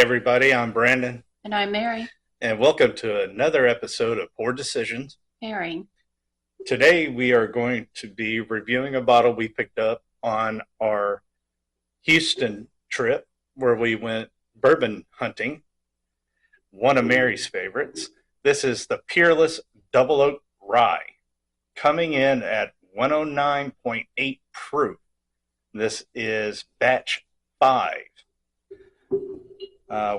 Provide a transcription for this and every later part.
everybody, I'm Brandon, And I'm Mary. and welcome to another episode of Poor Decisions. Pairing. Today we are going to be reviewing a bottle we picked up on our Houston trip where we went bourbon hunting, one of Mary's favorites. This is the Peerless Double Oak Rye, coming in at 109.8 proof. This is batch 5.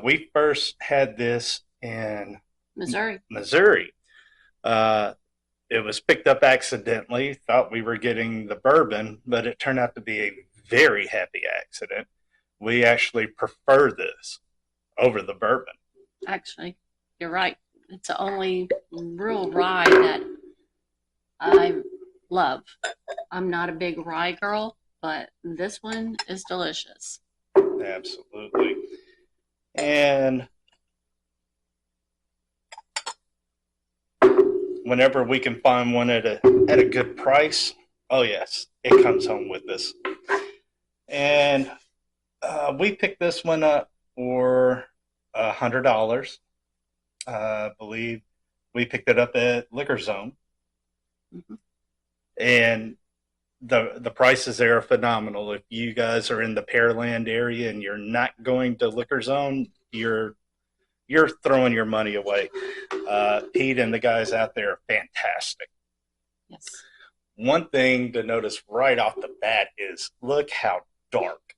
We first had this in Missouri. It was picked up accidentally. Thought we were getting the bourbon, but it turned out to be a very happy accident. We actually prefer this over the bourbon. Actually, you're right. It's the only real rye that I love. I'm not a big rye girl, but this one is delicious. Absolutely. And whenever we can find one at a good price, oh yes, it comes home with us. And we picked this one up for $100. I believe we picked it up at Liquor Zone, and the prices there are phenomenal. If you guys are in the Pearland area and you're not going to Liquor Zone, you're throwing your money away. Pete and the guys out there are fantastic. Yes. One thing to notice right off the bat is look how dark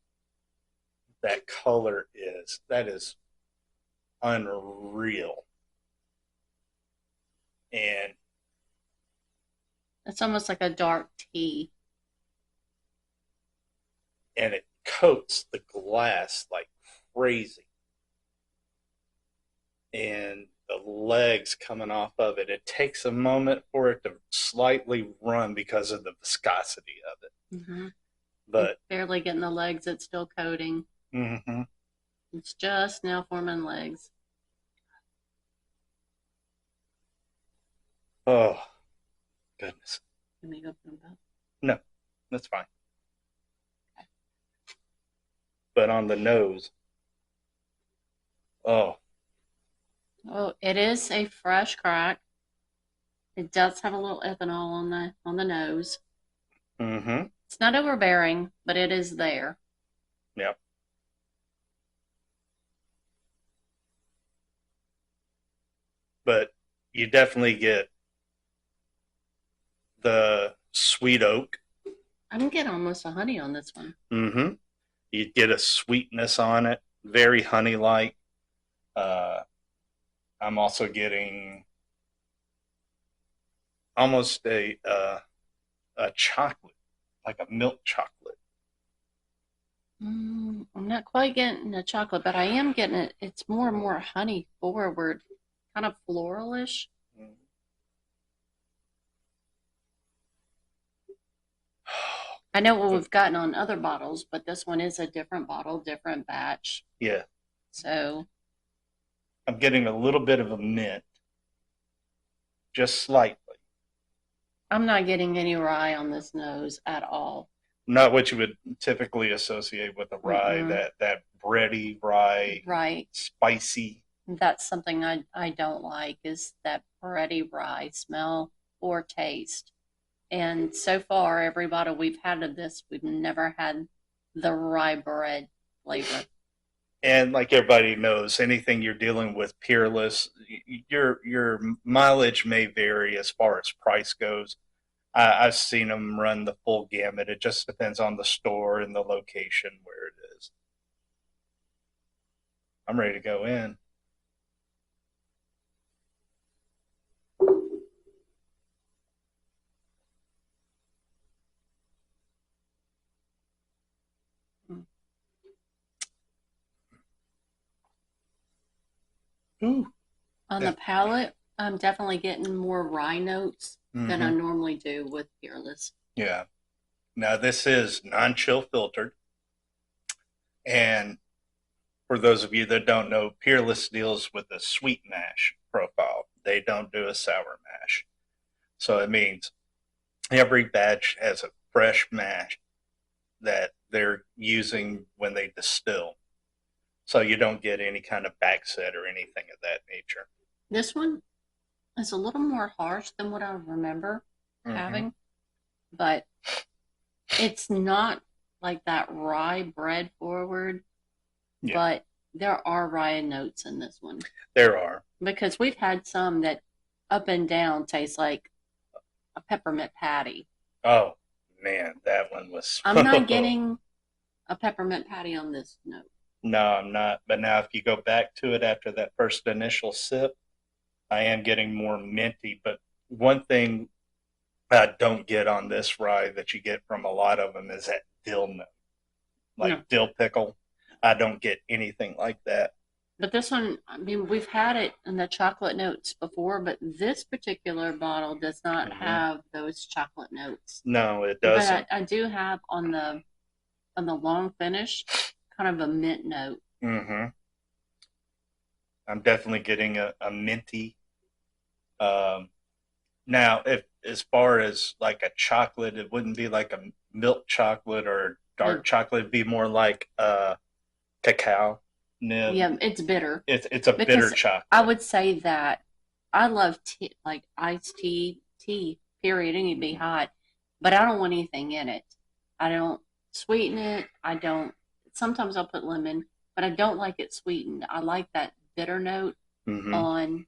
that color is. That is unreal. And it's almost like a dark tea. And it coats the glass like crazy. And the legs coming off of it, it takes a moment for it to slightly run because of the viscosity of it. Mm-hmm. But it's barely getting the legs, it's still coating. Mm-hmm. It's just now forming legs. Oh, goodness. Can we open them up? No, that's fine. Okay. But on the nose, oh, it is a fresh crack. It does have a little ethanol on the nose. Mm-hmm. It's not overbearing, but it is there. Yep. But you definitely get the sweet oak. I'm getting almost a honey on this one. Mm-hmm. You get a sweetness on it, very honey-like. I'm also getting almost a chocolate, like a milk chocolate. I'm not quite getting a chocolate, but I am getting it. It's more and more honey forward, kind of floralish. I know what we've gotten on other bottles, but this one is a different bottle, different batch. Yeah. So I'm getting a little bit of a mint, just slightly. I'm not getting any rye on this nose at all. Not what you would typically associate with a rye, that bready rye, right? Spicy. That's something I don't like, is that bready rye smell or taste. And so far, every bottle we've had of this, we've never had the rye bread flavor. And like everybody knows, anything you're dealing with Peerless, your mileage may vary as far as price goes. I've seen them run the full gamut. It just depends on the store and the location where it is. I'm ready to go in. Ooh. On the palate, I'm definitely getting more rye notes than I normally do with Peerless. Yeah. Now, this is non-chill filtered. And for those of you that don't know, Peerless deals with a sweet mash profile. They don't do a sour mash. So it means every batch has a fresh mash that they're using when they distill. so you don't get any kind of backset or anything of that nature. This one is a little more harsh than what I remember having, but it's not like that rye bread forward, Yeah. but there are rye notes in this one. There are. Because we've had some that up and down taste like a peppermint patty. Oh, man, that one was. I'm not getting a peppermint patty on this note. No, I'm not. But now, if you go back to it after that first initial sip, I am getting more minty. But one thing I don't get on this rye that you get from a lot of them is that dill note, like No. dill pickle. I don't get anything like that. But this one, I mean, we've had it in the chocolate notes before, but this particular bottle does not have those chocolate notes. No, it doesn't. But I do have on the long finish kind of a mint note. I'm definitely getting a minty. Now, if as far as like a chocolate, it wouldn't be like a milk chocolate or dark chocolate. It'd be more like cacao nib. Yeah, it's bitter. It's a bitter chocolate. I would say that I love tea, like iced tea, period. It can be hot, but I don't want anything in it. I don't sweeten it. I don't. Sometimes I'll put lemon, but I don't like it sweetened. I like that bitter note on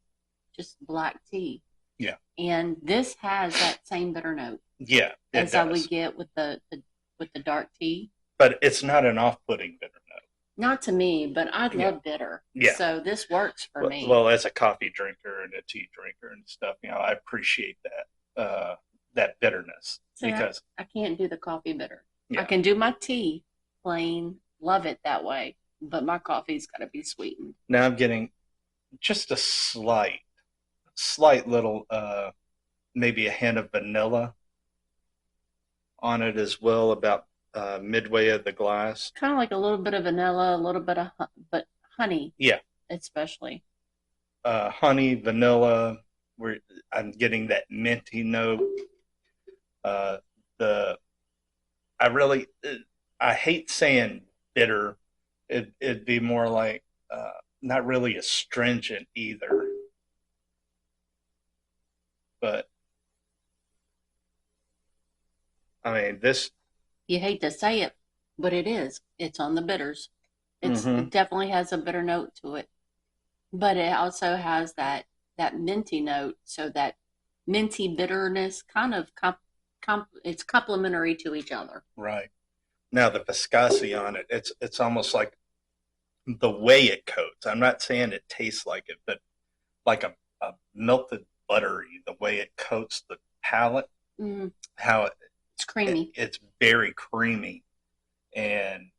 just black tea. Yeah. And this has that same bitter note. Yeah, as I would get with the dark tea. But it's not an off-putting bitter note. Not to me, but I love bitter. Yeah. So this works for me. Well, as a coffee drinker and a tea drinker and stuff, I appreciate that that bitterness. See, because I can't do the coffee bitter. Yeah. I can do my tea plain, love it that way, but my coffee's got to be sweetened. Now I'm getting just a slight little, maybe a hint of vanilla on it as well, about midway of the glass. Kind of like a little bit of vanilla, a little bit of but honey. Yeah. Especially. Honey, vanilla. I'm getting that minty note. I hate saying bitter. It'd be more like not really astringent either. But I mean, this. You hate to say it, but it is. It's on the bitters. It definitely has a bitter note to it, but it also has that minty note. So that minty bitterness kind of it's complementary to each other. Right. Now the viscosity on it, it's almost like the way it coats. I'm not saying it tastes like it, but like a melted buttery, the way it coats the palate, how it's creamy. It's very creamy, and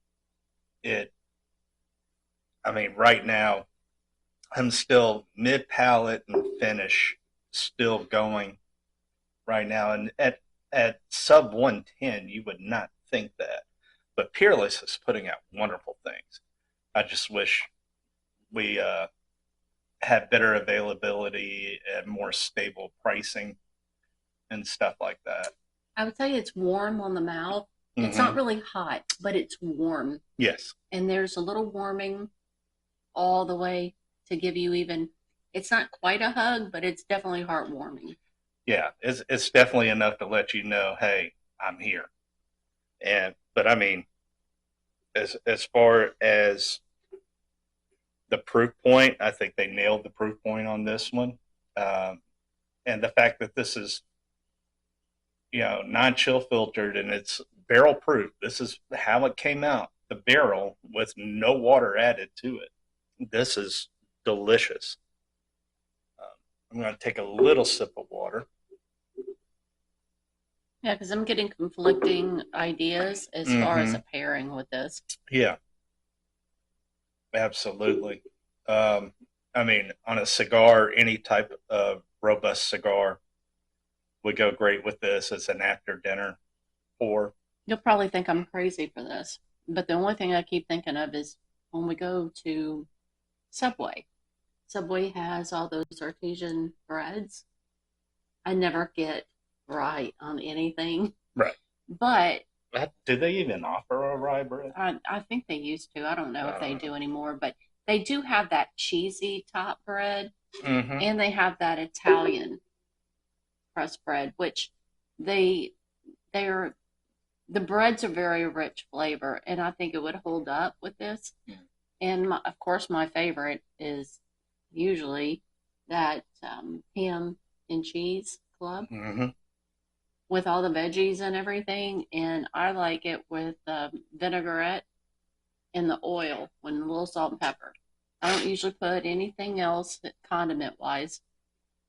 right now I'm still mid palate and finish, still going right now, and at sub 110 you would not think that, but Peerless is putting out wonderful things. I just wish we had better availability and more stable pricing and stuff like that. I would say it's warm on the mouth. It's not really hot, but it's warm. Yes. And there's a little warming all the way to give you even, it's not quite a hug, but it's definitely heartwarming. Yeah, it's definitely enough to let you know, hey, I'm here. But I mean, as far as the proof point, I think they nailed the proof point on this one. And the fact that this is, non-chill filtered and it's barrel proof. This is how it came out, the barrel, with no water added to it. This is delicious. I'm going to take a little sip of water. Yeah, because I'm getting conflicting ideas as far as a pairing with this. Yeah, absolutely. On a cigar, any type of robust cigar would go great with this as an after dinner pour. You'll probably think I'm crazy for this, but the only thing I keep thinking of is when we go to Subway. Subway has all those artesian breads. I never get right on anything. Right. But Do they even offer a rye bread? I think they used to. I don't know if they Uh, do anymore, but they do have that cheesy top bread, mm-hmm. and they have that Italian crust bread, which they they're the breads are very rich flavor, and I think it would hold up with this. And of course, my favorite is usually that ham and cheese club Mm-hmm. with all the veggies and everything. And I like it with vinaigrette and the oil and a little salt and pepper. I don't usually put anything else condiment wise.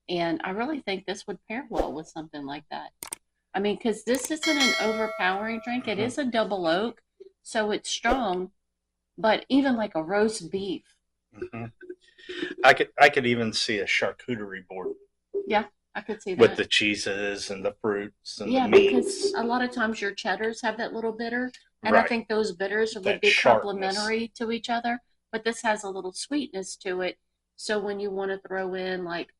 And I really think this would pair well with something like that. I mean, because this isn't an overpowering drink. It Mm-hmm. is a double oak, so it's strong, but even like a roast beef. Mm-hmm. I could even see a charcuterie board Yeah, I could see with that. the cheeses and the fruits and the Yeah, because meats. a lot of times your cheddars have that little bitter, and I Right. think those bitters would That be sharpness. complementary to each other. But this has a little sweetness to it. So when you want to throw in like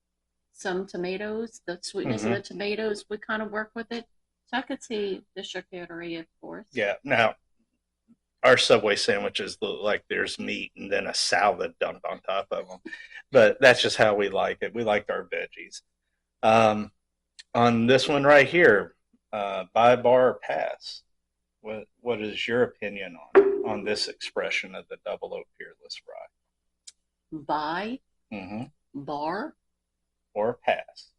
some tomatoes, the sweetness of Mm-hmm. the tomatoes would kind of work with it. So I could see the charcuterie, of course. Yeah. Now, our Subway sandwiches look like there's meat and then a salad dumped on top of them. But that's just how we like it. We like our veggies. Um, on this one right here, buy, bar, or pass. What is your opinion on this expression of the Double Oak Peerless Buy, Rye? Mm-hmm. bar. Or pass.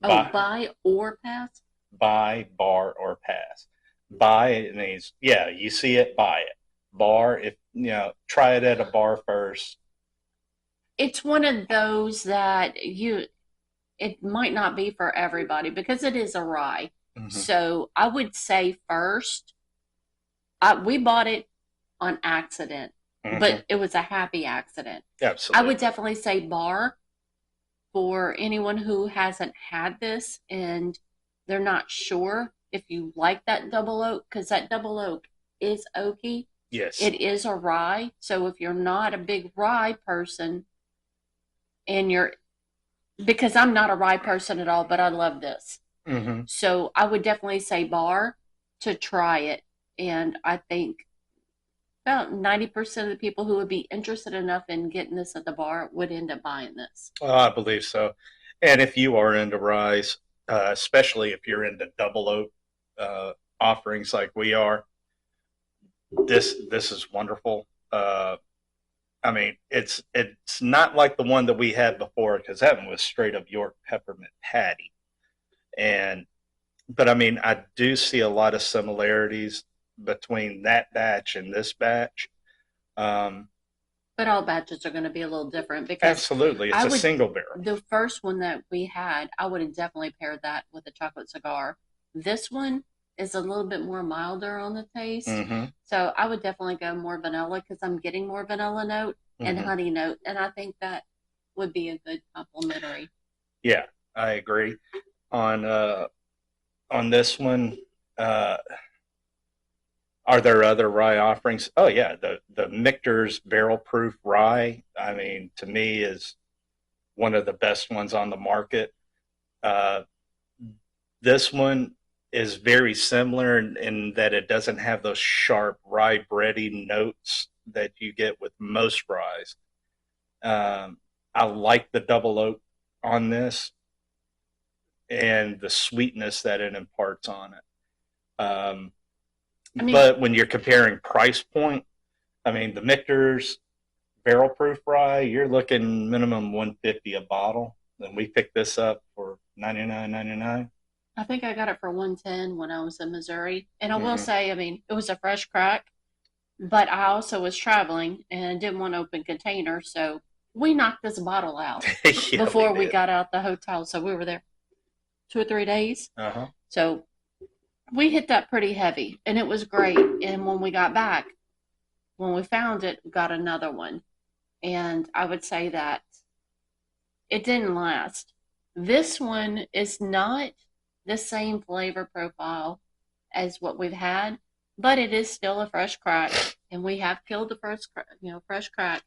Oh, Buy, buy or pass. buy, bar, or pass. Buy means yeah, you see it, buy it. Bar, if try it at a bar first. It's one of those that it might not be for everybody because it is a rye. Mm-hmm. So I would say first, we bought it on accident, Mm-hmm. but it was a happy accident. I Absolutely. would definitely say bar for anyone who hasn't had this and they're not sure if you like that double oak, because that double oak is oaky. Yes. It is a rye. So if you're not a big rye person and you're, because I'm not a rye person at all, but I love this. Mm-hmm. So I would definitely say bar to try it. And I think about 90% of the people who would be interested enough in getting this at the bar would end up buying this. Oh, I believe so. And if you are into ryes, especially if you're into double oak offerings like we are, this is wonderful. I mean, it's not like the one that we had before because that one was straight up York peppermint patty, and but I mean, I do see a lot of similarities between that batch and this batch. Um, But all batches are going to be a little different because Absolutely, it's I a would, single barrel. the first one that we had, I would have definitely paired that with a chocolate cigar. This one is a little bit more milder on the taste. Mm-hmm. So I would definitely go more vanilla because I'm getting more vanilla note and Mm-hmm. honey note. And I think that would be a good complementary. Yeah, I agree. On on this one, uh, are there other rye offerings? Oh yeah, the Michter's barrel proof rye. I mean, to me, is one of the best ones on the market. Uh, this one is very similar in that it doesn't have those sharp rye bready notes that you get with most ryes. Um, I like the double oak on this and the sweetness that it imparts on it. I mean, But when you're comparing price point, I mean, the Michter's barrel proof rye, you're looking minimum 150 a bottle. And we picked this up for 99.99. I think I got it for 110 when I was in Missouri. And I will Mm-hmm. say, I mean, it was a fresh crack, but I also was traveling and didn't want to open container. So we knocked this bottle out Yeah, we before we did. got out the hotel. So we were there 2 or 3 days. Uh-huh. So we hit that pretty heavy and it was great. And when we got back, when we found it, we got another one. And I would say that it didn't last. This one is not the same flavor profile as what we've had, but it is still a fresh crack, and we have killed the first, fresh crack.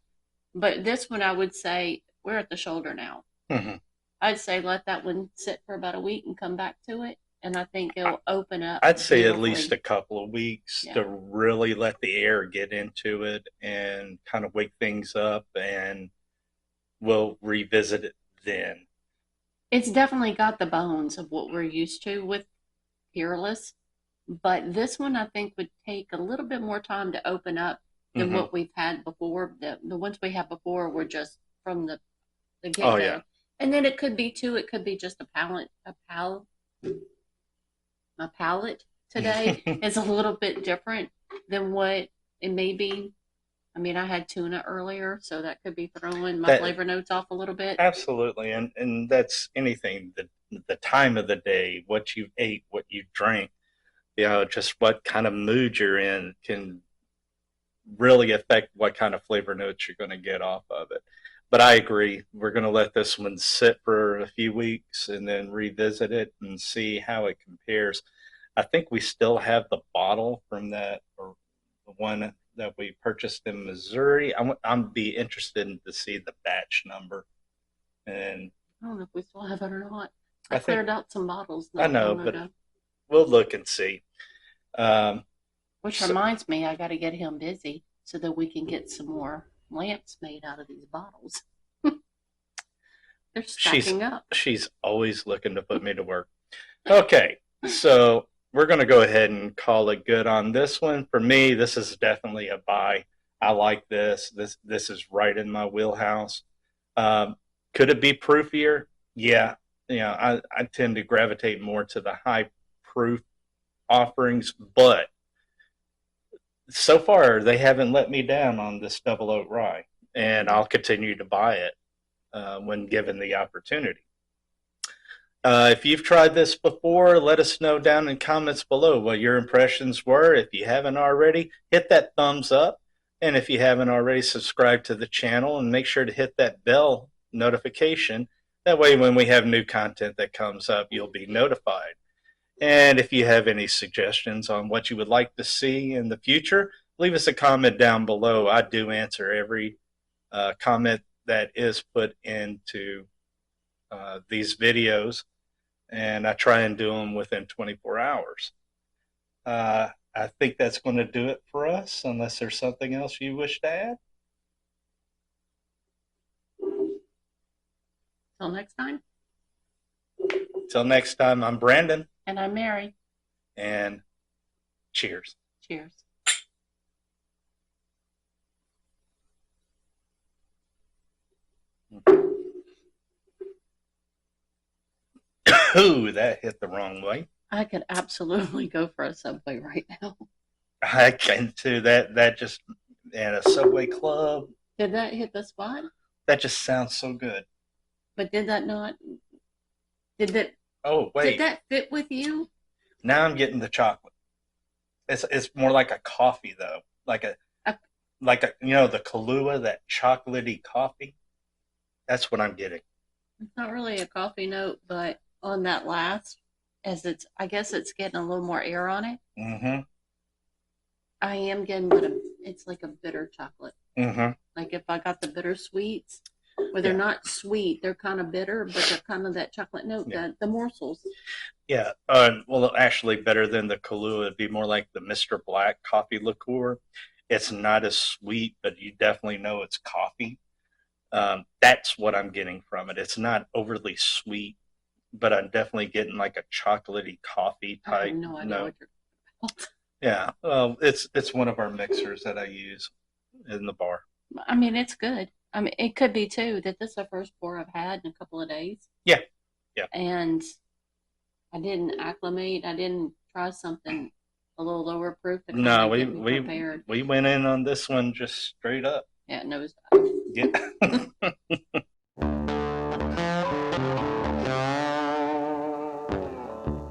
But this one, I would say we're at the shoulder now. Mm-hmm. I'd say let that one sit for about a week and come back to it, and I think it'll open up I'd say at beautifully. least a couple of weeks Yeah. to really let the air get into it and kind of wake things up, and we'll revisit it then. It's definitely got the bones of what we're used to with Peerless, but this one I think would take a little bit more time to open up than Hmm. what we've had before. The ones we had before were just from the Oh get yeah, go. And then it could be too, it could be just my palate today is a little bit different than what it may be. I mean, I had tuna earlier, so that could be throwing my that flavor notes off a little bit. absolutely, and that's anything. The time of the day, what you ate, what you drank, just what kind of mood you're in can really affect what kind of flavor notes you're going to get off of it. But I agree. We're going to let this one sit for a few weeks and then revisit it and see how it compares. I think we still have the bottle from that, or the one that we purchased in Missouri. I'm be interested to see the batch number, and I don't know if we still have it or not. I I think cleared out some bottles I not know, long but ago. we'll look and see. Um, Which so, reminds me, I got to get him busy so that we can get some more lamps made out of these bottles. They're she's stacking up. she's always looking to put me to work. Okay, so we're going to go ahead and call it good on this one. For me, this is definitely a buy. I like this. This is right in my wheelhouse. Um, could it be proofier? Yeah. I tend to gravitate more to the high proof offerings, but so far they haven't let me down on this double oak rye, and I'll continue to buy it when given the opportunity. If you've tried this before, let us know down in comments below what your impressions were. If you haven't already, hit that thumbs up. And if you haven't already, subscribe to the channel and make sure to hit that bell notification. That way, when we have new content that comes up, you'll be notified. And if you have any suggestions on what you would like to see in the future, leave us a comment down below. I do answer every comment that is put into these videos, and I try and do them within 24 hours. I think that's going to do it for us, unless there's something else you wish to add. Till next time. Till next time, I'm Brandon, And I'm Mary. and cheers. Cheers. Ooh, that hit the wrong way. I could absolutely go for a Subway right now. I can too. That just, and a Subway Club. Did that hit the spot? That just sounds so good. But did that not? Did that? Oh Did wait, that fit with you? now I'm getting the chocolate. It's more like a coffee though, A, the Kahlua, that chocolatey coffee. That's what I'm getting. it's not really a coffee note, but on that last, as it's, I guess it's getting a little more air on it. Mm-hmm. I am getting, but it's like a bitter chocolate. Mm-hmm. Like if I got the bitter sweets, where they're Yeah. not sweet, they're kind of bitter, but they're kind of that chocolate note, Yeah. the morsels. Yeah. Well, actually, better than the Kahlua, it'd be more like the Mr. Black coffee liqueur. It's not as sweet, but you definitely know it's coffee. That's what I'm getting from it. It's not overly sweet, but I'm definitely getting like a chocolatey coffee I have type no idea note. what you're talking about. Yeah. Well, it's one of our mixers that I use in the bar. I mean, it's good. I mean, it could be too that this is the first pour I've had in a couple of days. Yeah. Yeah. And I didn't acclimate. I didn't try something a little lower proof to kind No, of get me prepared. we went in on this one just straight up. Yeah, nose. Yeah.